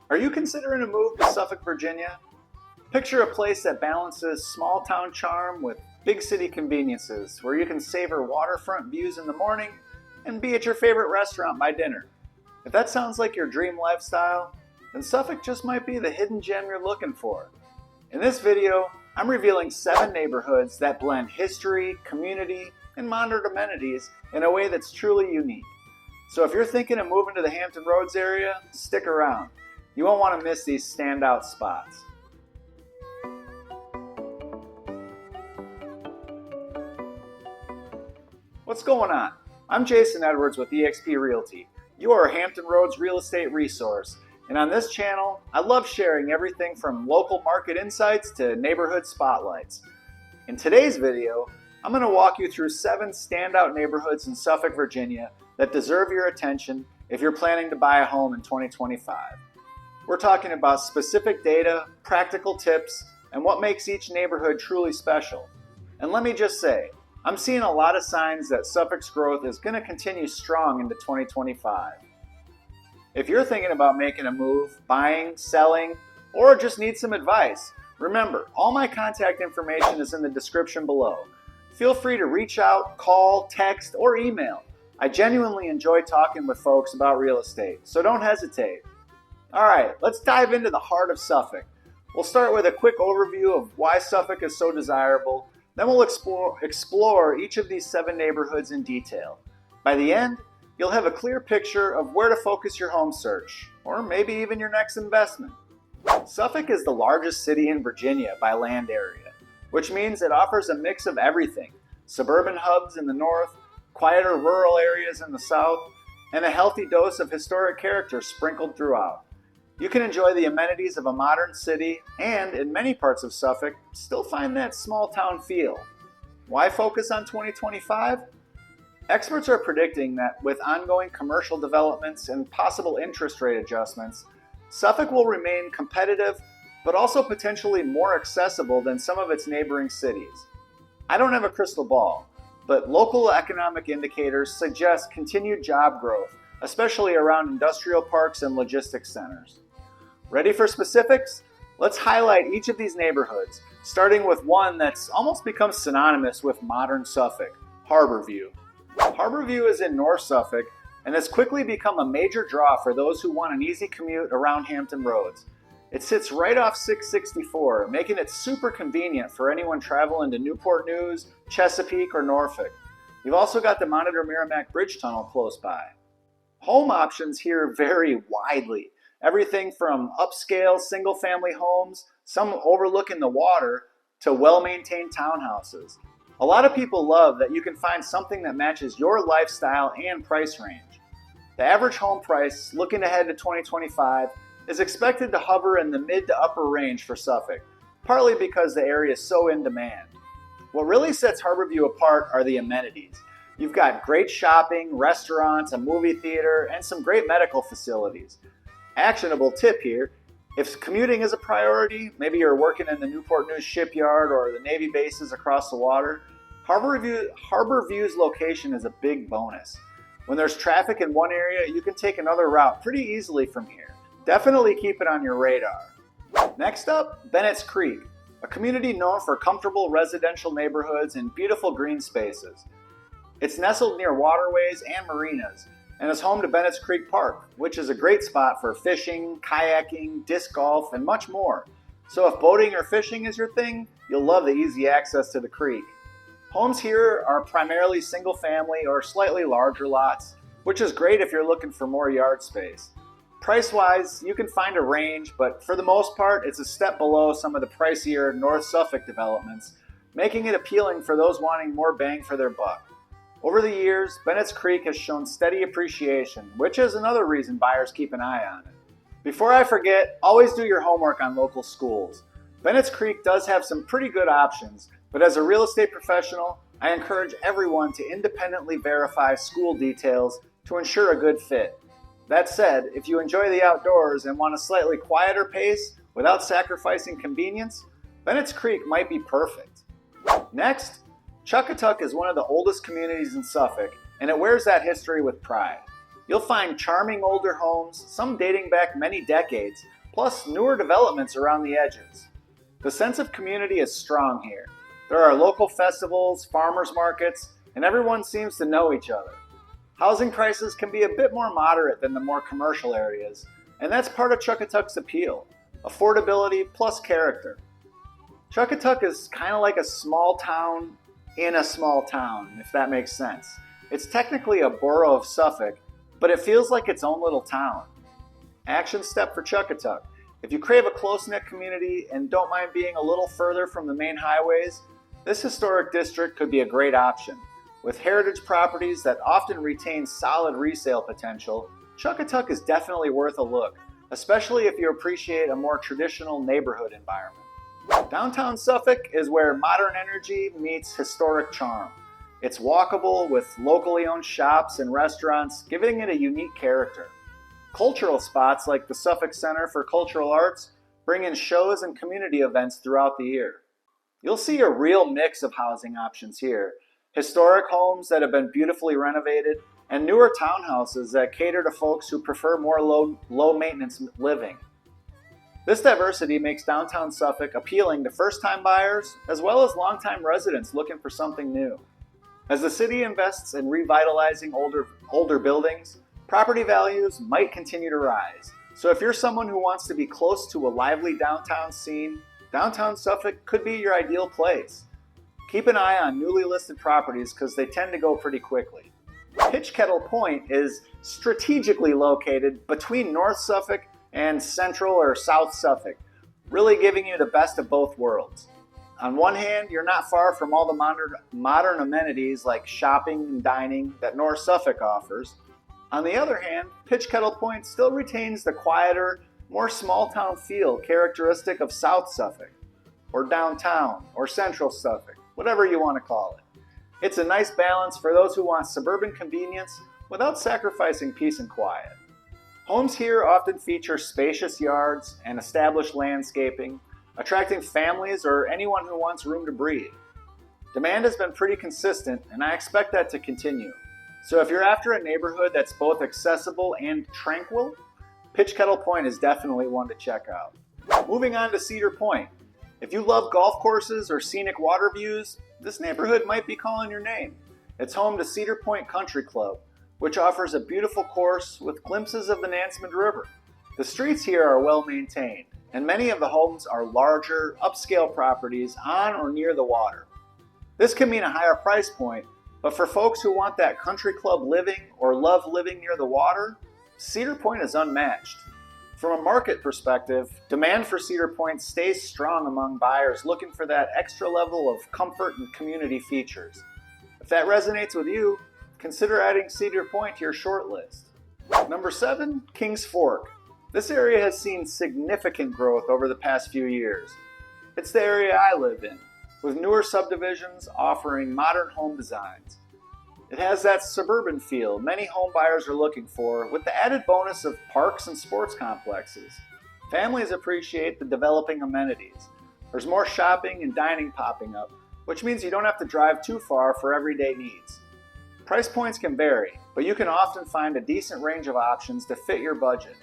Are you considering a move to Suffolk, Virginia? Picture a place that balances small town charm with big city conveniences, where you can savor waterfront views in the morning and be at your favorite restaurant by dinner. If that sounds like your dream lifestyle, then Suffolk just might be the hidden gem you're looking for. In this video, I'm revealing 7 neighborhoods that blend history, community, and modern amenities in a way that's truly unique. So if you're thinking of moving to the Hampton Roads area, stick around. You won't want to miss these standout spots. What's going on? I'm Jason Edwards with eXp Realty, your Hampton Roads real estate resource. And on this channel, I love sharing everything from local market insights to neighborhood spotlights. In today's video, I'm going to walk you through 7 standout neighborhoods in Suffolk, Virginia that deserve your attention if you're planning to buy a home in 2025. We're talking about specific data, practical tips, and what makes each neighborhood truly special. And let me just say, I'm seeing a lot of signs that Suffolk's growth is going to continue strong into 2025. If you're thinking about making a move, buying, selling, or just need some advice, remember, all my contact information is in the description below. Feel free to reach out, call, text, or email. I genuinely enjoy talking with folks about real estate, so don't hesitate. Alright, let's dive into the heart of Suffolk. We'll start with a quick overview of why Suffolk is so desirable. Then we'll explore each of these 7 neighborhoods in detail. By the end, you'll have a clear picture of where to focus your home search, or maybe even your next investment. Suffolk is the largest city in Virginia by land area, which means it offers a mix of everything: suburban hubs in the north, quieter rural areas in the south, and a healthy dose of historic character sprinkled throughout. You can enjoy the amenities of a modern city and, in many parts of Suffolk, still find that small town feel. Why focus on 2025? Experts are predicting that with ongoing commercial developments and possible interest rate adjustments, Suffolk will remain competitive, but also potentially more accessible than some of its neighboring cities. I don't have a crystal ball, but local economic indicators suggest continued job growth, especially around industrial parks and logistics centers. Ready for specifics? Let's highlight each of these neighborhoods, starting with one that's almost become synonymous with modern Suffolk, Harbour View. Harbour View is in North Suffolk and has quickly become a major draw for those who want an easy commute around Hampton Roads. It sits right off 664, making it super convenient for anyone traveling to Newport News, Chesapeake, or Norfolk. You've also got the Monitor Merrimack Bridge Tunnel close by. Home options here vary widely. Everything from upscale single-family homes, some overlooking the water, to well-maintained townhouses. A lot of people love that you can find something that matches your lifestyle and price range. The average home price, looking ahead to 2025, is expected to hover in the mid to upper range for Suffolk, partly because the area is so in demand. What really sets Harbour View apart are the amenities. You've got great shopping, restaurants, a movie theater, and some great medical facilities. Actionable tip here: if commuting is a priority, maybe you're working in the Newport News shipyard or the Navy bases across the water, Harbour View's location is a big bonus. When there's traffic in one area, you can take another route pretty easily from here. Definitely keep it on your radar. Next up, Bennett's Creek, a community known for comfortable residential neighborhoods and beautiful green spaces. It's nestled near waterways and marinas, and is home to Bennett's Creek Park, which is a great spot for fishing, kayaking, disc golf, and much more. So if boating or fishing is your thing, you'll love the easy access to the creek. Homes here are primarily single-family or slightly larger lots, which is great if you're looking for more yard space. Price-wise, you can find a range, but for the most part, it's a step below some of the pricier North Suffolk developments, making it appealing for those wanting more bang for their buck. Over the years, Bennett's Creek has shown steady appreciation, which is another reason buyers keep an eye on it. Before I forget, always do your homework on local schools. Bennett's Creek does have some pretty good options, but as a real estate professional, I encourage everyone to independently verify school details to ensure a good fit. That said, if you enjoy the outdoors and want a slightly quieter pace without sacrificing convenience, Bennett's Creek might be perfect. Next, Chuckatuck is one of the oldest communities in Suffolk, and it wears that history with pride. You'll find charming older homes, some dating back many decades, plus newer developments around the edges. The sense of community is strong here. There are local festivals, farmers markets, and everyone seems to know each other. Housing prices can be a bit more moderate than the more commercial areas, and that's part of Chuckatuck's appeal. Affordability plus character. Chuckatuck is kind of like a small town in a small town, if that makes sense. It's technically a borough of Suffolk, but it feels like its own little town. Action step for Chuckatuck. If you crave a close-knit community and don't mind being a little further from the main highways, this historic district could be a great option. With heritage properties that often retain solid resale potential, Chuckatuck is definitely worth a look, especially if you appreciate a more traditional neighborhood environment. Downtown Suffolk is where modern energy meets historic charm. It's walkable with locally owned shops and restaurants, giving it a unique character. Cultural spots like the Suffolk Center for Cultural Arts bring in shows and community events throughout the year. You'll see a real mix of housing options here. Historic homes that have been beautifully renovated, and newer townhouses that cater to folks who prefer more low-maintenance living. This diversity makes downtown Suffolk appealing to first-time buyers as well as longtime residents looking for something new. As the city invests in revitalizing older buildings, property values might continue to rise. So if you're someone who wants to be close to a lively downtown scene, downtown Suffolk could be your ideal place. Keep an eye on newly listed properties because they tend to go pretty quickly. Pitchkettle Point is strategically located between North Suffolk and Central or South Suffolk, really giving you the best of both worlds. On one hand, you're not far from all the modern amenities like shopping and dining that North Suffolk offers. On the other hand, Pitchkettle Point still retains the quieter, more small-town feel characteristic of South Suffolk, or downtown, or Central Suffolk, whatever you want to call it. It's a nice balance for those who want suburban convenience without sacrificing peace and quiet. Homes here often feature spacious yards and established landscaping, attracting families or anyone who wants room to breathe. Demand has been pretty consistent, and I expect that to continue. So if you're after a neighborhood that's both accessible and tranquil, Pitchkettle Point is definitely one to check out. Moving on to Cedar Point. If you love golf courses or scenic water views, this neighborhood might be calling your name. It's home to Cedar Point Country Club, which offers a beautiful course with glimpses of the Nansemond River. The streets here are well maintained, and many of the homes are larger, upscale properties on or near the water. This can mean a higher price point, but for folks who want that country club living or love living near the water, Cedar Point is unmatched. From a market perspective, demand for Cedar Point stays strong among buyers looking for that extra level of comfort and community features. If that resonates with you, consider adding Cedar Point to your short list. Number 7, Kings Fork. This area has seen significant growth over the past few years. It's the area I live in, with newer subdivisions offering modern home designs. It has that suburban feel many home buyers are looking for, with the added bonus of parks and sports complexes. Families appreciate the developing amenities. There's more shopping and dining popping up, which means you don't have to drive too far for everyday needs. Price points can vary, but you can often find a decent range of options to fit your budget.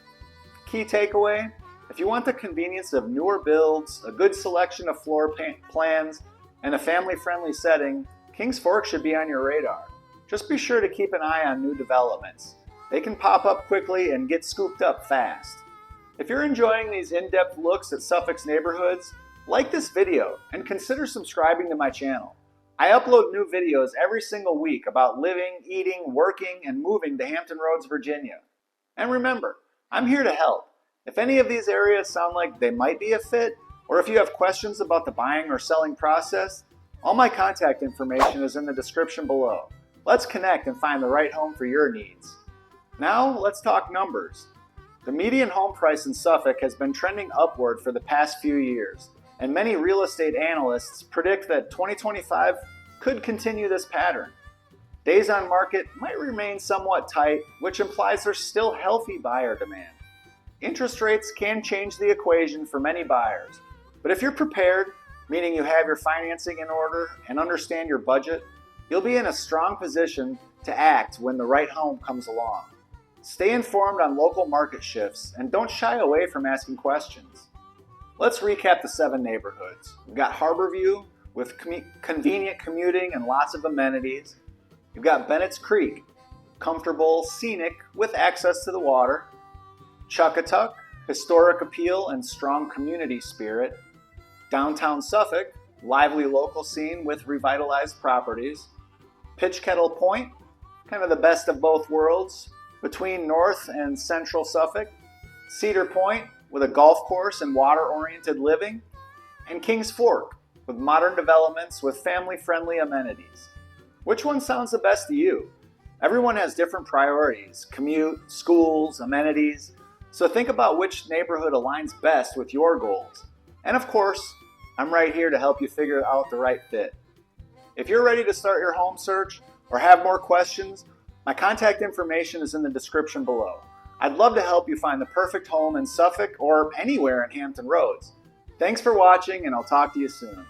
Key takeaway: if you want the convenience of newer builds, a good selection of floor plans, and a family-friendly setting, Kings Fork should be on your radar. Just be sure to keep an eye on new developments. They can pop up quickly and get scooped up fast. If you're enjoying these in-depth looks at Suffolk's neighborhoods, like this video and consider subscribing to my channel. I upload new videos every single week about living, eating, working, and moving to Hampton Roads, Virginia. And remember, I'm here to help. If any of these areas sound like they might be a fit, or if you have questions about the buying or selling process, all my contact information is in the description below. Let's connect and find the right home for your needs. Now, let's talk numbers. The median home price in Suffolk has been trending upward for the past few years, and many real estate analysts predict that 2025 could continue this pattern. Days on market might remain somewhat tight, which implies there's still healthy buyer demand. Interest rates can change the equation for many buyers, but if you're prepared, meaning you have your financing in order and understand your budget, you'll be in a strong position to act when the right home comes along. Stay informed on local market shifts and don't shy away from asking questions. Let's recap the 7 neighborhoods. We've got Harborview with convenient commuting and lots of amenities. You've got Bennett's Creek, comfortable, scenic, with access to the water. Chuckatuck, historic appeal and strong community spirit. Downtown Suffolk, lively local scene with revitalized properties. Pitchkettle Point, kind of the best of both worlds, between North and Central Suffolk. Cedar Point, with a golf course and water-oriented living. And Kings Fork, with modern developments with family-friendly amenities. Which one sounds the best to you? Everyone has different priorities: commute, schools, amenities. So think about which neighborhood aligns best with your goals. And of course, I'm right here to help you figure out the right fit. If you're ready to start your home search or have more questions, my contact information is in the description below. I'd love to help you find the perfect home in Suffolk or anywhere in Hampton Roads. Thanks for watching, and I'll talk to you soon.